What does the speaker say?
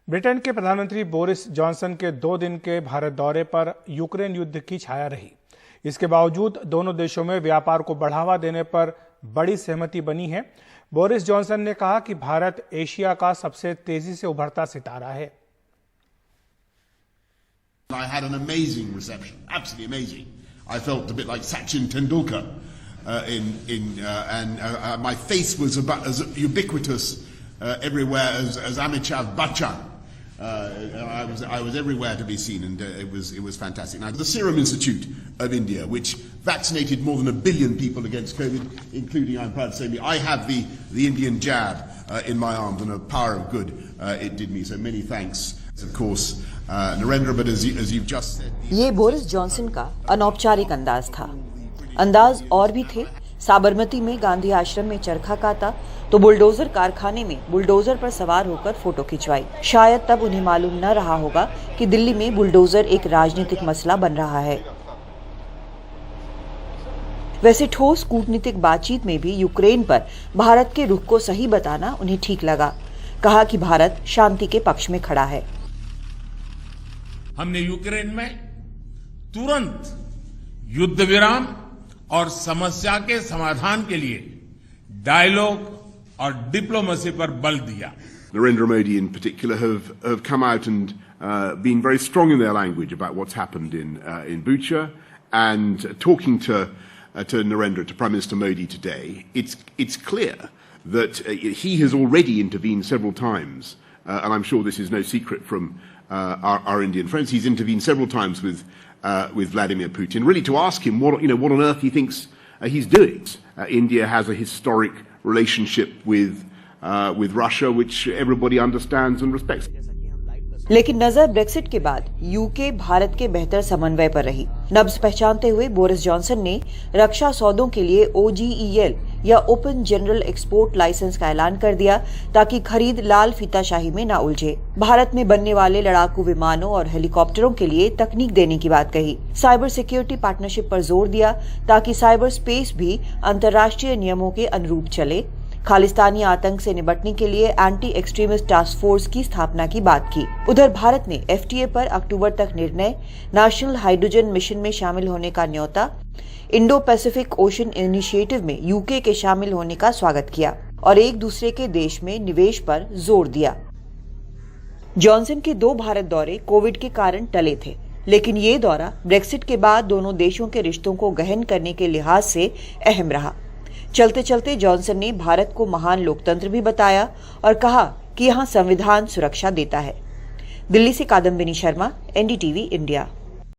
Britain के प्रधानमंत्री Boris Johnson के 2 दिन के भारत दौरे पर यूक्रेन युद्ध की छाया रही। इसके बावजूद दोनों देशों में व्यापार को बढ़ावा देने पर बड़ी सहमति बनी है। बोरिस जॉनसन ने कहा कि भारत एशिया का सबसे तेजी से उभरता सितारा है। I had an amazing reception, absolutely amazing. I felt a bit like Sachin Tendulkar and my face was about as ubiquitous everywhere as Amitabh Bachchan. I was everywhere to be seen, and it was fantastic. Now, the Serum Institute of India, which vaccinated more than 1 billion people against COVID, including, I'm proud to say, I have the Indian jab in my arms, and a power of good it did me. So many thanks, of course, Narendra. But as you've just said, ये Boris Johnson का अनौपचारिक अंदाज था। अंदाज और भी थे। साबरमती में गांधी आश्रम में चरखा काता तो बुलडोजर कारखाने में बुलडोजर पर सवार होकर फोटो खिंचवाई। शायद तब उन्हें मालूम न रहा होगा कि दिल्ली में बुलडोजर एक राजनीतिक मसला बन रहा है। वैसे ठोस कूटनीतिक बातचीत में भी यूक्रेन पर भारत के रुख को सही बताना उन्हें ठीक लगा। कहा कि भारत शांति के पक्ष में खड़ा है। हमने यूक्रेन में तुरंत युद्ध विराम और समस्या के समाधान के लिए डायलॉग और डिप्लोमेसी पर बल दिया। Narendra Modi in particular have come out and been very strong in their language about what's happened in Bucha, and talking to Narendra, to Prime Minister Modi today, it's clear that he has already intervened several times, and I'm sure this is no secret from our Indian friends. He's intervened several times with Vladimir Putin, really to ask him what on earth he thinks he's doing. India has a historic relationship with Russia, which everybody understands and respects. लेकिन नजर Brexit के बाद UK Bharat के बेहतर समन्वय पर रही। नब्ज पहचानते हुए बोरिस जॉनसन ने रक्षा सौदों के लिए OGEL या ओपन जनरल एक्सपोर्ट लाइसेंस का ऐलान कर दिया, ताकि खरीद लाल फीताशाही में न उलझे। भारत में बनने वाले लड़ाकू विमानों और हेलीकॉप्टरों के लिए तकनीक देने की बात कही। साइबर सिक्योरिटी पार्टनरशिप पर जोर दिया, ताकि साइबर स्पेस भी अंतर्राष्ट्रीय नियमों के अनुरूप चले। खालिस्तानी आतंक से निपटने के लिए एंटी एक्सट्रीमिस्ट टास्क फोर्स की स्थापना की बात की। उधर भारत ने FTA पर अक्टूबर तक निर्णय, नेशनल हाइड्रोजन मिशन में शामिल होने का न्योता, इंडो पैसिफिक ओशन इनिशिएटिव में यूके के शामिल होने का स्वागत किया और एक दूसरे के देश में निवेश पर जोर दिया। जॉनसन के 2 भारत दौरे कोविड के कारण टले थे, लेकिन ये दौरा ब्रेक्सिट के बाद दोनों देशों के रिश्तों को गहन करने के लिहाज से अहम रहा। चलते चलते जॉनसन ने भारत को महान लोकतंत्र भी बताया और कहा कि यहाँ संविधान सुरक्षा देता है। दिल्ली से कादम्बिनी शर्मा, NDTV इंडिया।